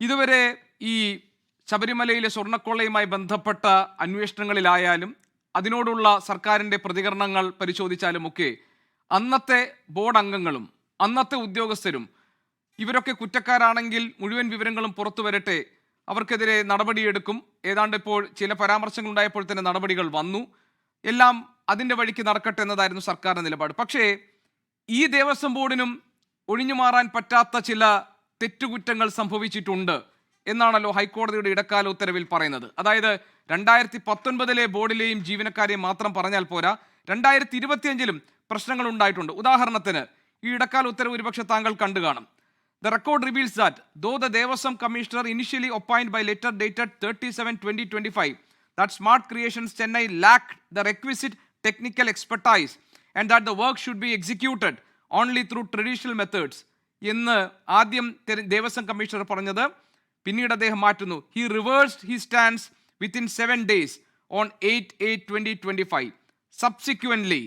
ഇതുവരെ ഈ ശബരിമലയിലെ സ്വർണ്ണക്കൊള്ളയുമായി ബന്ധപ്പെട്ട അന്വേഷണങ്ങളിലായാലും അതിനോടുള്ള സർക്കാരിൻ്റെ പ്രതികരണങ്ങൾ പരിശോധിച്ചാലുമൊക്കെ അന്നത്തെ ബോർഡ് അംഗങ്ങളും അന്നത്തെ ഉദ്യോഗസ്ഥരും ഇവരൊക്കെ കുറ്റക്കാരാണെങ്കിൽ മുഴുവൻ വിവരങ്ങളും പുറത്തു വരട്ടെ, അവർക്കെതിരെ നടപടിയെടുക്കും, ഏതാണ്ട് ഇപ്പോൾ ചില പരാമർശങ്ങൾ ഉണ്ടായപ്പോൾ തന്നെ നടപടികൾ വന്നു, എല്ലാം അതിൻ്റെ വഴിക്ക് നടക്കട്ടെ എന്നതായിരുന്നു സർക്കാരിൻ്റെ നിലപാട്. പക്ഷേ ഈ ദേവസ്വം ബോർഡിനും ഒഴിഞ്ഞു മാറാൻ പറ്റാത്ത ചില തെറ്റുകുറ്റങ്ങൾ സംഭവിച്ചിട്ടുണ്ട് എന്നാണല്ലോ ഹൈക്കോടതിയുടെ ഇടക്കാല ഉത്തരവിൽ പറയുന്നത്. അതായത് 2019 ബോർഡിലെയും ജീവനക്കാരെയും മാത്രം പറഞ്ഞാൽ പോരാ, 2025 പ്രശ്നങ്ങൾ ഉണ്ടായിട്ടുണ്ട്. ഉദാഹരണത്തിന് ഈ ഇടക്കാല ഉത്തരവ് ഒരുപക്ഷെ താങ്കൾ കണ്ടു കാണും. The record reveals that though the Devasam Commissioner initially opined by letter dated 37/2025 that Smart Creations Chennai lacked the requisite technical expertise and that the work should be executed only through traditional methods എന്ന് ആദ്യം Devaswom commissioner പറഞ്ഞത് പിന്നീട് അദ്ദേഹം മാറ്റുന്നു. He reversed his stance within 7 days on 8/8/2025. Subsequently,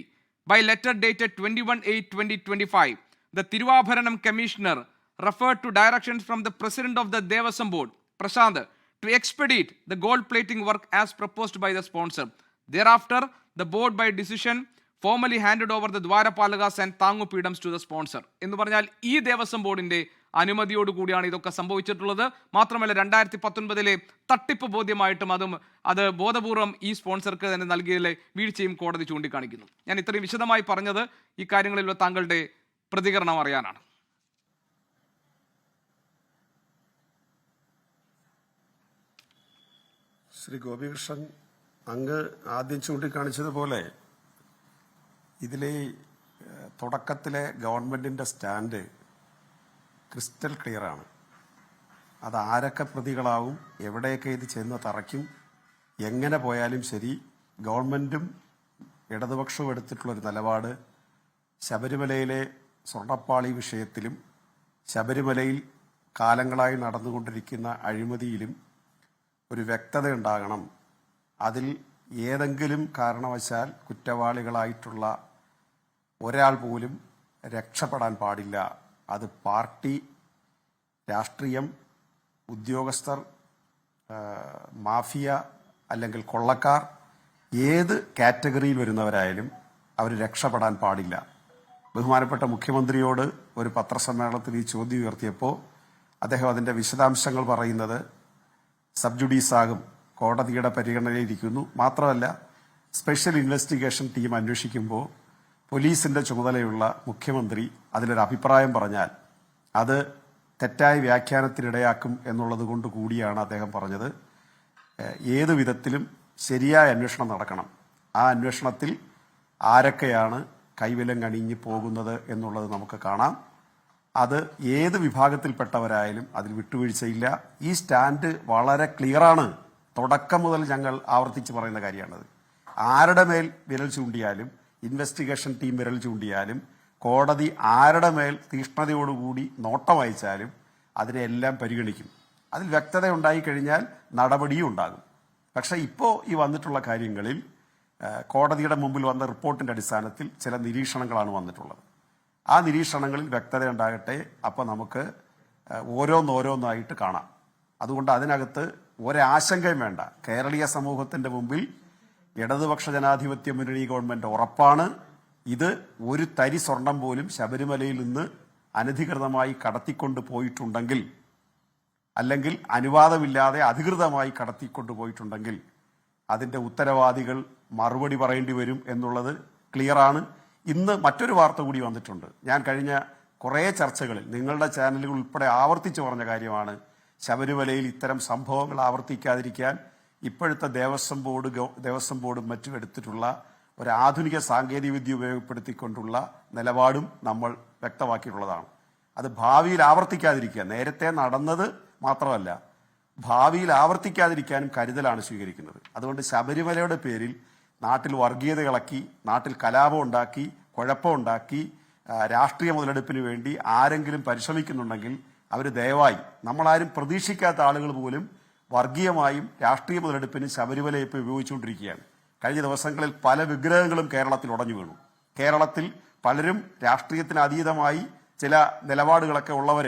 by letter dated 21/8/2025, the Tiruvabharanam Commissioner referred to directions from the President of the Devasam Board, Prashant, to expedite the gold plating work as proposed by the sponsor. Thereafter, the board by decision formally handed over the Dwarapalagas and Tangu Pidams to the sponsor. എന്ന് പറഞ്ഞാൽ ഈ ദേവസ്വം ബോർഡിന്റെ അനുമതിയോടുകൂടിയാണ് ഇതൊക്കെ സംഭവിച്ചിട്ടുള്ളത്. മാത്രമല്ല 2019 തട്ടിപ്പ് ബോധ്യമായിട്ടും അത് ബോധപൂർവം ഈ സ്പോൺസർക്ക് തന്നെ നൽകിയതിലെ വീഴ്ചയും കോടതി ചൂണ്ടിക്കാണിക്കുന്നു. ഞാൻ ഇത്രയും വിശദമായി പറഞ്ഞത് ഈ കാര്യങ്ങളിലുള്ള താങ്കളുടെ പ്രതികരണം അറിയാനാണ്. ശ്രീ ഗോപികൃഷ്ണൻ, അങ്ങ് ആദ്യം ചൂണ്ടിക്കാണിച്ചതുപോലെ ഇതിലെ തുടക്കത്തിലെ ഗവൺമെൻറ്റിൻ്റെ സ്റ്റാൻഡ് ക്രിസ്റ്റൽ ക്ലിയറാണ്. അത് ആരൊക്കെ പ്രതികളാവും, എവിടെയൊക്കെ ഇത് ചെന്ന് തറയ്ക്കും, എങ്ങനെ പോയാലും ശരി, ഗവൺമെൻറ്റും ഇടതുപക്ഷവും എടുത്തിട്ടുള്ളൊരു നിലപാട് ശബരിമലയിലെ സ്വർണ്ണപ്പാളി വിഷയത്തിലും ശബരിമലയിൽ കാലങ്ങളായി നടന്നുകൊണ്ടിരിക്കുന്ന അഴിമതിയിലും ഒരു വ്യക്തത ഉണ്ടാകണം. അതിൽ ഏതെങ്കിലും കാരണവശാൽ കുറ്റവാളികളായിട്ടുള്ള ഒരാൾ പോലും രക്ഷപ്പെടാൻ പാടില്ല. അത് പാർട്ടി, രാഷ്ട്രീയം, ഉദ്യോഗസ്ഥർ, മാഫിയ അല്ലെങ്കിൽ കൊള്ളക്കാർ, ഏത് കാറ്റഗറിയിൽ വരുന്നവരായാലും അവർ രക്ഷപ്പെടാൻ പാടില്ല. ബഹുമാനപ്പെട്ട മുഖ്യമന്ത്രിയോട് ഒരു പത്രസമ്മേളനത്തിൽ ഈ ചോദ്യം ഉയർത്തിയപ്പോൾ അദ്ദേഹം അതിൻ്റെ വിശദാംശങ്ങൾ പറയുന്നത് സബ് ജുഡീസാകും, കോടതിയുടെ പരിഗണനയിലിരിക്കുന്നു. മാത്രമല്ല, സ്പെഷ്യൽ ഇൻവെസ്റ്റിഗേഷൻ ടീം അന്വേഷിക്കുമ്പോൾ പോലീസിൻ്റെ ചുമതലയുള്ള മുഖ്യമന്ത്രി അതിലൊരു അഭിപ്രായം പറഞ്ഞാൽ അത് തെറ്റായ വ്യാഖ്യാനത്തിനിടയാക്കും എന്നുള്ളത് കൊണ്ട് കൂടിയാണ് അദ്ദേഹം പറഞ്ഞത് ഏത് വിധത്തിലും ശരിയായ അന്വേഷണം നടക്കണം. ആ അന്വേഷണത്തിൽ ആരൊക്കെയാണ് കൈവിലങ്ങണിഞ്ഞ് പോകുന്നത് എന്നുള്ളത് നമുക്ക് കാണാം. അത് ഏത് വിഭാഗത്തിൽപ്പെട്ടവരായാലും അതിൽ വിട്ടുവീഴ്ചയില്ല. ഈ സ്റ്റാൻഡ് വളരെ ക്ലിയറാണ്. തുടക്കം മുതൽ ഞങ്ങൾ ആവർത്തിച്ച് പറയുന്ന കാര്യമാണത്. ആരുടെ മേൽ വിരൽ ചൂണ്ടിയാലും, ഇൻവെസ്റ്റിഗേഷൻ ടീം വിരൽ ചൂണ്ടിയാലും, കോടതി ആരുടെ മേൽ തീഷ്ണതയോടുകൂടി നോട്ടം അയച്ചാലും അതിനെല്ലാം പരിഗണിക്കും. അതിൽ വ്യക്തത ഉണ്ടായിക്കഴിഞ്ഞാൽ നടപടിയും ഉണ്ടാകും. പക്ഷേ ഇപ്പോൾ ഈ വന്നിട്ടുള്ള കാര്യങ്ങളിൽ കോടതിയുടെ മുമ്പിൽ വന്ന റിപ്പോർട്ടിൻ്റെ അടിസ്ഥാനത്തിൽ ചില നിരീക്ഷണങ്ങളാണ് വന്നിട്ടുള്ളത്. ആ നിരീക്ഷണങ്ങളിൽ വ്യക്തത ഉണ്ടാകട്ടെ. അപ്പോൾ നമുക്ക് ഓരോന്നോരോന്നായിട്ട് കാണാം. അതുകൊണ്ട് അതിനകത്ത് ഒരാശങ്കയും വേണ്ട. കേരളീയ സമൂഹത്തിൻ്റെ മുമ്പിൽ ഇടതുപക്ഷ ജനാധിപത്യ മുന്നണി ഗവൺമെൻറ് ഉറപ്പാണ്. ഇത് ഒരു തരി സ്വർണം പോലും ശബരിമലയിൽ നിന്ന് അനധികൃതമായി കടത്തിക്കൊണ്ട് പോയിട്ടുണ്ടെങ്കിൽ, അല്ലെങ്കിൽ അനുവാദമില്ലാതെ അധികൃതമായി കടത്തിക്കൊണ്ട് പോയിട്ടുണ്ടെങ്കിൽ അതിൻ്റെ ഉത്തരവാദികൾ മറുപടി പറയേണ്ടി വരും എന്നുള്ളത് ക്ലിയറാണ്. ഇന്ന് മറ്റൊരു വാർത്ത കൂടി വന്നിട്ടുണ്ട്. ഞാൻ കഴിഞ്ഞ കുറേ ചർച്ചകളിൽ നിങ്ങളുടെ ചാനലുകൾ ഉൾപ്പെടെ ആവർത്തിച്ച് പറഞ്ഞ കാര്യമാണ്, ശബരിമലയിൽ ഇത്തരം സംഭവങ്ങൾ ആവർത്തിക്കാതിരിക്കാൻ ഇപ്പോഴത്തെ ദേവസ്വം ബോർഡും മറ്റും എടുത്തിട്ടുള്ള ഒരു ആധുനിക സാങ്കേതികവിദ്യ ഉപയോഗപ്പെടുത്തിക്കൊണ്ടുള്ള നിലപാടും നമ്മൾ വ്യക്തമാക്കിയിട്ടുള്ളതാണ്. അത് ഭാവിയിൽ ആവർത്തിക്കാതിരിക്കുക, നേരത്തെ നടന്നത് മാത്രമല്ല ഭാവിയിൽ ആവർത്തിക്കാതിരിക്കാനും കരുതലാണ് സ്വീകരിക്കുന്നത്. അതുകൊണ്ട് ശബരിമലയുടെ പേരിൽ നാട്ടിൽ വർഗീയത ഇളക്കി, നാട്ടിൽ കലാപം ഉണ്ടാക്കി, കുഴപ്പമുണ്ടാക്കി, രാഷ്ട്രീയ മുതലെടുപ്പിന് വേണ്ടി ആരെങ്കിലും പരിശ്രമിക്കുന്നുണ്ടെങ്കിൽ അവർ ദയവായി, നമ്മളാരും പ്രതീക്ഷിക്കാത്ത ആളുകൾ പോലും വർഗീയമായും രാഷ്ട്രീയ മുതലെടുപ്പിന് ശബരിമലയെ ഇപ്പോൾ ഉപയോഗിച്ചുകൊണ്ടിരിക്കുകയാണ്. കഴിഞ്ഞ ദിവസങ്ങളിൽ പല വിഗ്രഹങ്ങളും കേരളത്തിൽ ഉടഞ്ഞു വീണു. കേരളത്തിൽ പലരും രാഷ്ട്രീയത്തിന് അതീതമായി ചില നിലപാടുകളൊക്കെ ഉള്ളവർ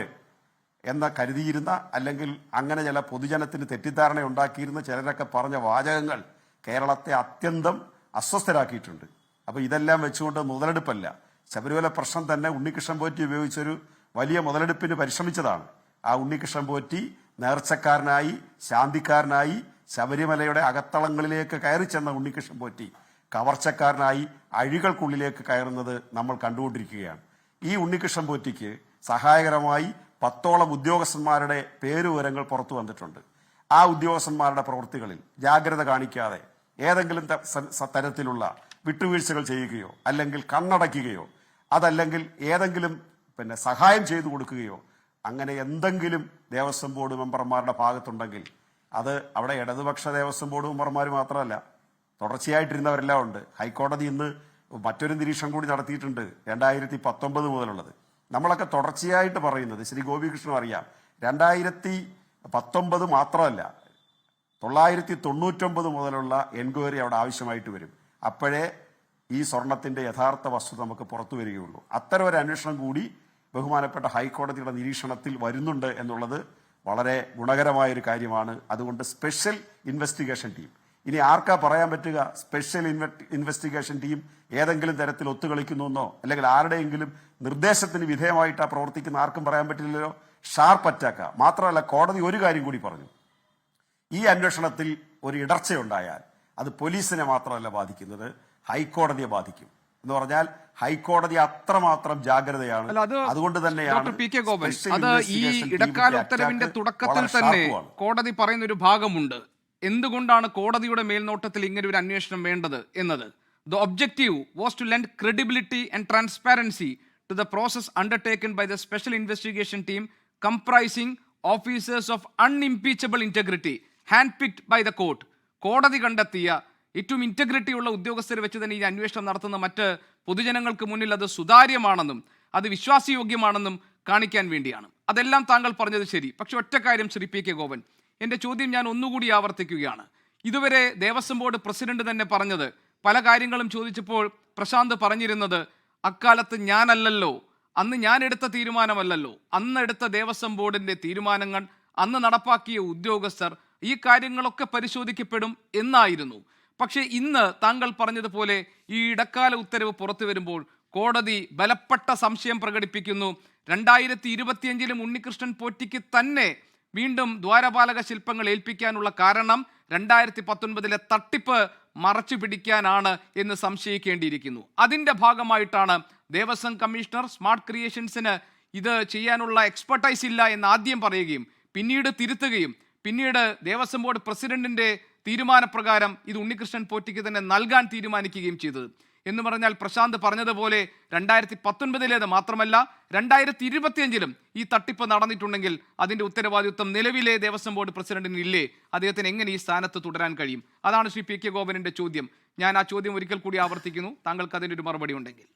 എന്ന് കരുതിയിരുന്ന, അല്ലെങ്കിൽ അങ്ങനെ ചില പൊതുജനത്തിന് തെറ്റിദ്ധാരണ ഉണ്ടാക്കിയിരുന്ന ചിലരൊക്കെ പറഞ്ഞ വാചകങ്ങൾ കേരളത്തെ അത്യന്തം അസ്വസ്ഥരാക്കിയിട്ടുണ്ട്. അപ്പോൾ ഇതെല്ലാം വെച്ചുകൊണ്ട് മുതലെടുപ്പല്ല, ശബരിമല പ്രശ്നം തന്നെ ഉണ്ണികൃഷ്ണൻ പോറ്റി ഉപയോഗിച്ചൊരു വലിയ മുതലെടുപ്പിന് പരിശ്രമിച്ചതാണ്. ആ ഉണ്ണികൃഷ്ണൻ പോറ്റി നേർച്ചക്കാരനായി, ശാന്തിക്കാരനായി, ശബരിമലയുടെ അകത്തളങ്ങളിലേക്ക് കയറി ചെന്ന ഉണ്ണികൃഷ്ണൻ പോറ്റി കവർച്ചക്കാരനായി അഴികൾക്കുള്ളിലേക്ക് കയറുന്നത് നമ്മൾ കണ്ടുകൊണ്ടിരിക്കുകയാണ്. ഈ ഉണ്ണികൃഷ്ണൻ പോറ്റിക്ക് സഹായകരമായി 10ഓളം ഉദ്യോഗസ്ഥന്മാരുടെ പേരുവിവരങ്ങൾ പുറത്തു വന്നിട്ടുണ്ട്. ആ ഉദ്യോഗസ്ഥന്മാരുടെ പ്രവൃത്തികളിൽ ജാഗ്രത കാണിക്കാതെ ഏതെങ്കിലും തരത്തിലുള്ള വിട്ടുവീഴ്ചകൾ ചെയ്യുകയോ, അല്ലെങ്കിൽ കണ്ണടയ്ക്കുകയോ, അതല്ലെങ്കിൽ ഏതെങ്കിലും സഹായം ചെയ്തു കൊടുക്കുകയോ, അങ്ങനെ എന്തെങ്കിലും ദേവസ്വം ബോർഡ് മെമ്പർമാരുടെ ഭാഗത്തുണ്ടെങ്കിൽ അത് അവിടെ ഇടതുപക്ഷ ദേവസ്വം ബോർഡ് മെമ്പർമാർ മാത്രമല്ല, തുടർച്ചയായിട്ടിരുന്നവരെല്ലാം ഉണ്ട്. ഹൈക്കോടതി ഇന്ന് മറ്റൊരു നിരീക്ഷണം കൂടി നടത്തിയിട്ടുണ്ട്, 2019 മുതലുള്ളത്. നമ്മളൊക്കെ തുടർച്ചയായിട്ട് പറയുന്നത്, ശ്രീ ഗോപികൃഷ്ണൻ അറിയാം, 2019 മാത്രമല്ല, 999 മുതലുള്ള എൻക്വയറി അവിടെ ആവശ്യമായിട്ട് വരും. അപ്പോഴേ ഈ സ്വർണത്തിന്റെ യഥാർത്ഥ വസ്തുത നമുക്ക് പുറത്തു വരികയുള്ളൂ. അത്തരം ഒരു അന്വേഷണം കൂടി ബഹുമാനപ്പെട്ട ഹൈക്കോടതിയുടെ നിരീക്ഷണത്തിൽ വരുന്നുണ്ട് എന്നുള്ളത് വളരെ ഗുണകരമായൊരു കാര്യമാണ്. അതുകൊണ്ട് സ്പെഷ്യൽ ഇൻവെസ്റ്റിഗേഷൻ ടീം, ഇനി ആർക്കാ പറയാൻ പറ്റുക സ്പെഷ്യൽ ഇൻവെസ്റ്റിഗേഷൻ ടീം ഏതെങ്കിലും തരത്തിൽ ഒത്തുകളിക്കുന്നു, അല്ലെങ്കിൽ ആരുടെയെങ്കിലും നിർദ്ദേശത്തിന് വിധേയമായിട്ടാ പ്രവർത്തിക്കുന്ന ആർക്കും പറയാൻ പറ്റില്ലല്ലോ. ഷാർപ്പ് അറ്റാക്ക. മാത്രമല്ല, കോടതി ഒരു കാര്യം കൂടി പറഞ്ഞു, ഈ അന്വേഷണത്തിൽ ഒരു ഇടർച്ചയുണ്ടായാൽ അത് പോലീസിനെ മാത്രമല്ല ബാധിക്കുന്നത്, ഹൈക്കോടതിയെ ബാധിക്കും. എന്ന് പറഞ്ഞാൽ ഹൈക്കോടതി അത്രമാത്രം ജാഗ്രതയാണ്. അതുകൊണ്ട് തന്നെയാണ് പി കെ ഗോപൻ, അത് ഈ ഇടക്കാല ഉത്തരവിന്റെ തുടക്കത്തിൽ തന്നെ കോടതി പറയുന്ന ഒരു ഭാഗമുണ്ട്. എന്തുകൊണ്ടാണ് കോടതിയുടെ മേൽനോട്ടത്തിൽ ഇങ്ങനെ ഒരു അന്വേഷണം വേണ്ടത് എന്നത്. The objective was to lend credibility and transparency to the process undertaken by the special investigation team comprising officers of unimpeachable integrity handpicked by the court. കോടതി കണ്ടെത്തിയ ഏറ്റവും ഇന്റഗ്രിറ്റി ഉള്ള ഉദ്യോഗസ്ഥരെ വെച്ച് തന്നെ ഈ അന്വേഷണം നടത്തുന്ന മറ്റ് പൊതുജനങ്ങൾക്ക് മുന്നിൽ അത് സുതാര്യമാണെന്നും അത് വിശ്വാസയോഗ്യമാണെന്നും കാണിക്കാൻ വേണ്ടിയാണ്. അതെല്ലാം താങ്കൾ പറഞ്ഞത് ശരി. പക്ഷെ ഒറ്റ കാര്യം ശ്രീ പി കെ ഗോപൻ, എൻ്റെ ചോദ്യം ഞാൻ ഒന്നുകൂടി ആവർത്തിക്കുകയാണ്. ഇതുവരെ ദേവസ്വം ബോർഡ് പ്രസിഡന്റ് തന്നെ പറഞ്ഞത്, പല കാര്യങ്ങളും ചോദിച്ചപ്പോൾ പ്രശാന്ത് പറഞ്ഞിരുന്നത്, അക്കാലത്ത് ഞാനല്ലല്ലോ, അന്ന് ഞാൻ എടുത്ത തീരുമാനമല്ലല്ലോ, അന്ന് എടുത്ത ദേവസ്വം ബോർഡിന്റെ തീരുമാനങ്ങൾ, അന്ന് നടപ്പാക്കിയ ഉദ്യോഗസ്ഥർ, ഈ കാര്യങ്ങളൊക്കെ പരിശോധിക്കപ്പെടും എന്നായിരുന്നു. പക്ഷേ ഇന്ന് താങ്കൾ പറഞ്ഞതുപോലെ ഈ ഇടക്കാല ഉത്തരവ് പുറത്തു വരുമ്പോൾ കോടതി ബലപ്പെട്ട സംശയം പ്രകടിപ്പിക്കുന്നു. 2025 ഉണ്ണികൃഷ്ണൻ പോറ്റിക്ക് തന്നെ വീണ്ടും ദ്വാരപാലക ശില്പങ്ങൾ ഏൽപ്പിക്കാനുള്ള കാരണം 2019 തട്ടിപ്പ് മറച്ചു പിടിക്കാനാണ് എന്ന് സംശയിക്കേണ്ടിയിരിക്കുന്നു. അതിൻ്റെ ഭാഗമായിട്ടാണ് ദേവസ്വം കമ്മീഷണർ സ്മാർട്ട് ക്രിയേഷൻസിന് ഇത് ചെയ്യാനുള്ള എക്സ്പെർട്ടൈസ് ഇല്ല എന്ന് ആദ്യം പറയുകയും പിന്നീട് തിരുത്തുകയും പിന്നീട് ദേവസ്വം ബോർഡ് പ്രസിഡന്റിന്റെ തീരുമാനപ്രകാരം ഇത് ഉണ്ണികൃഷ്ണൻ പോറ്റിക്ക് തന്നെ നൽകാൻ തീരുമാനിക്കുകയും ചെയ്തത്. എന്ന് പറഞ്ഞാൽ പ്രശാന്ത് പറഞ്ഞതുപോലെ 2019 മാത്രമല്ല 2025 ഈ തട്ടിപ്പ് നടന്നിട്ടുണ്ടെങ്കിൽ അതിന്റെ ഉത്തരവാദിത്വം നിലവിലെ ദേവസ്വം ബോർഡ് പ്രസിഡന്റിന് ഇല്ലേ? അദ്ദേഹത്തിന് എങ്ങനെ ഈ സ്ഥാനത്ത് തുടരാൻ കഴിയും? അതാണ് ശ്രീ പി കെ ഗോപന്റെ ചോദ്യം. ഞാൻ ആ ചോദ്യം ഒരിക്കൽ കൂടി ആവർത്തിക്കുന്നു, താങ്കൾക്ക് അതിൻ്റെ ഒരു മറുപടി ഉണ്ടെങ്കിൽ.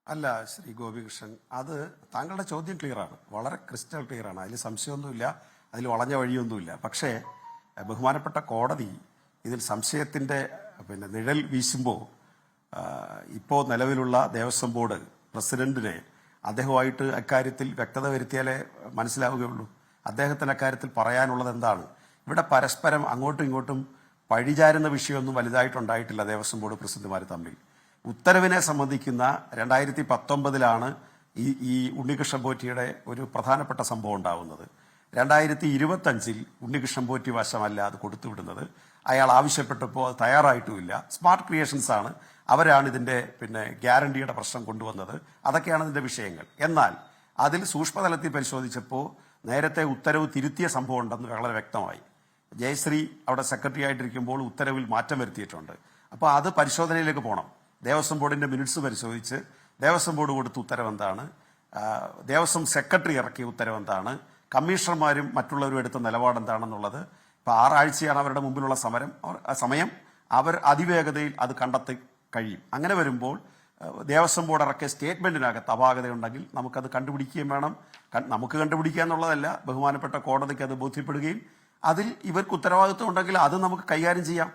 അല്ല ശ്രീ ഗോപികൃഷ്ണൻ, അത് താങ്കളുടെ ചോദ്യം ക്ലിയറാണ്, വളരെ ക്രിസ്റ്റൽ ക്ലിയറാണ്, അതിൽ സംശയമൊന്നുമില്ല, അതിൽ വളഞ്ഞ വഴിയൊന്നുമില്ല. പക്ഷേ ബഹുമാനപ്പെട്ട കോടതി ഇതിൽ സംശയത്തിൻ്റെ നിഴൽ വീശുമ്പോൾ ഇപ്പോൾ നിലവിലുള്ള ദേവസ്വം ബോർഡ് പ്രസിഡന്റിനെ അദ്ദേഹമായിട്ട് അക്കാര്യത്തിൽ വ്യക്തത വരുത്തിയാലേ മനസ്സിലാവുകയുള്ളൂ. അദ്ദേഹത്തിന് അക്കാര്യത്തിൽ പറയാനുള്ളത് എന്താണ്? ഇവിടെ പരസ്പരം അങ്ങോട്ടും ഇങ്ങോട്ടും പഴിചാരുന്ന വിഷയമൊന്നും വലുതായിട്ടുണ്ടായിട്ടില്ല ദേവസ്വം ബോർഡ് പ്രസിഡന്റുമാർ തമ്മിൽ. ഉത്തരവിനെ സംബന്ധിക്കുന്ന 2019 ഈ ഉണ്ണികൃഷ്ണൻ പോറ്റിയുടെ ഒരു പ്രധാനപ്പെട്ട സംഭവം ഉണ്ടാവുന്നത്. 2025 ഉണ്ണികൃഷ്ണൻ പോറ്റി വശമല്ല അത് കൊടുത്തുവിടുന്നത്. അയാൾ ആവശ്യപ്പെട്ടപ്പോൾ അത് തയ്യാറായിട്ടുമില്ല. സ്മാർട്ട് ക്രിയേഷൻസ് ആണ്, അവരാണ് ഇതിന്റെ ഗ്യാരണ്ടിയുടെ പ്രശ്നം കൊണ്ടുവന്നത്. അതൊക്കെയാണ് ഇതിന്റെ വിഷയങ്ങൾ. എന്നാൽ അതിൽ സൂക്ഷ്മതലത്തിൽ പരിശോധിച്ചപ്പോൾ നേരത്തെ ഉത്തരവ് തിരുത്തിയ സംഭവം ഉണ്ടെന്ന് വളരെ വ്യക്തമായി. ജയശ്രീ അവിടെ സെക്രട്ടറി ആയിട്ടിരിക്കുമ്പോൾ ഉത്തരവിൽ മാറ്റം വരുത്തിയിട്ടുണ്ട്. അപ്പോൾ അത് പരിശോധനയിലേക്ക് പോകണം. ദേവസ്വം ബോർഡിന്റെ മിനിറ്റ്സ് പരിശോധിച്ച് ദേവസ്വം ബോർഡ് കൊടുത്ത ഉത്തരവ് എന്താണ്, ദേവസ്വം സെക്രട്ടറി ഇറക്കിയ ഉത്തരവ് എന്താണ്, കമ്മീഷണർമാരും മറ്റുള്ളവരും എടുത്ത നിലപാട് എന്താണെന്നുള്ളത് ഇപ്പോൾ 6 ആഴ്ചയാണ് അവരുടെ മുമ്പിലുള്ള സമയം. അവർ അതിവേഗതയിൽ അത് കണ്ടെത്തി കഴിയും. അങ്ങനെ വരുമ്പോൾ ദേവസ്വം ബോർഡ് ഇറക്കിയ സ്റ്റേറ്റ്മെന്റിനകത്ത് അപാകതയുണ്ടെങ്കിൽ നമുക്കത് കണ്ടുപിടിക്കുകയും വേണം. നമുക്ക് കണ്ടുപിടിക്കുക എന്നുള്ളതല്ല, ബഹുമാനപ്പെട്ട കോടതിക്ക് അത് ബോധ്യപ്പെടുകയും അതിൽ ഇവർക്ക് ഉത്തരവാദിത്വം ഉണ്ടെങ്കിൽ അത് നമുക്ക് കൈകാര്യം ചെയ്യാം.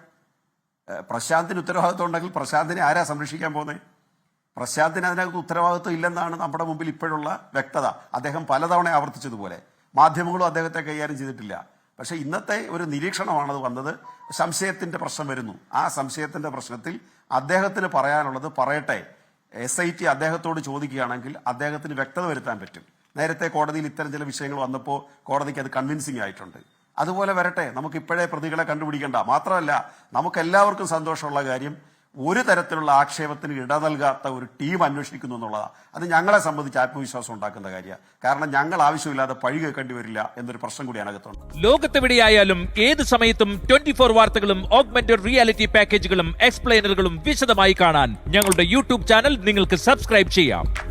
പ്രശാന്തിന് ഉത്തരവാദിത്വം ഉണ്ടെങ്കിൽ പ്രശാന്തിനെ ആരാ സംരക്ഷിക്കാൻ പോകുന്നത്? പ്രശാന്തിന് അതിനകത്ത് ഉത്തരവാദിത്വം ഇല്ലെന്നാണ് നമ്മുടെ മുമ്പിൽ ഇപ്പോഴുള്ള വ്യക്തത. അദ്ദേഹം പലതവണ ആവർത്തിച്ചതുപോലെ മാധ്യമങ്ങളും അദ്ദേഹത്തെ കൈകാര്യം ചെയ്തിട്ടില്ല. പക്ഷേ ഇന്നത്തെ ഒരു നിരീക്ഷണമാണത് വന്നത്. സംശയത്തിന്റെ പ്രശ്നം വരുന്നു. ആ സംശയത്തിന്റെ പ്രശ്നത്തിൽ അദ്ദേഹത്തിന് പറയാനുള്ളത് പറയട്ടെ. SIT അദ്ദേഹത്തോട് ചോദിക്കുകയാണെങ്കിൽ അദ്ദേഹത്തിന് വ്യക്തത വരുത്താൻ പറ്റും. നേരത്തെ കോടതിയിൽ ഇത്തരം ചില വിഷയങ്ങൾ വന്നപ്പോൾ കോടതിക്ക് അത് കൺവിൻസിംഗ് ആയിട്ടുണ്ട്. അതുപോലെ വരട്ടെ. നമുക്ക് ഇപ്പോഴേ പ്രതികളെ കണ്ടുപിടിക്കേണ്ട. മാത്രമല്ല, നമുക്ക് എല്ലാവർക്കും സന്തോഷമുള്ള കാര്യം ഒരു തരത്തിലുള്ള ആക്ഷേപത്തിന് ഇട നൽകാത്ത ഒരു ടീം അന്വേഷിക്കുന്നു എന്നുള്ളതാണ്. അത് ഞങ്ങളെ സംബന്ധിച്ച് ആത്മവിശ്വാസം ഉണ്ടാക്കുന്ന കാര്യമാണ്. കാരണം ഞങ്ങൾ ആവശ്യമില്ലാതെ പഴി കേൾക്കേണ്ടി വരില്ല എന്നൊരു പ്രശ്നം കൂടി അതിനകത്തുണ്ട്. ലോകത്തെവിടെയായാലും ഏത് സമയത്തും 24 വാർത്തകളും ഓഗ്മെന്റഡ് റിയാലിറ്റി പാക്കേജുകളും എക്സ്പ്ലെയിനറുകളും വിശദമായി കാണാൻ ഞങ്ങളുടെ യൂട്യൂബ് ചാനൽ നിങ്ങൾക്ക് സബ്സ്ക്രൈബ് ചെയ്യാം.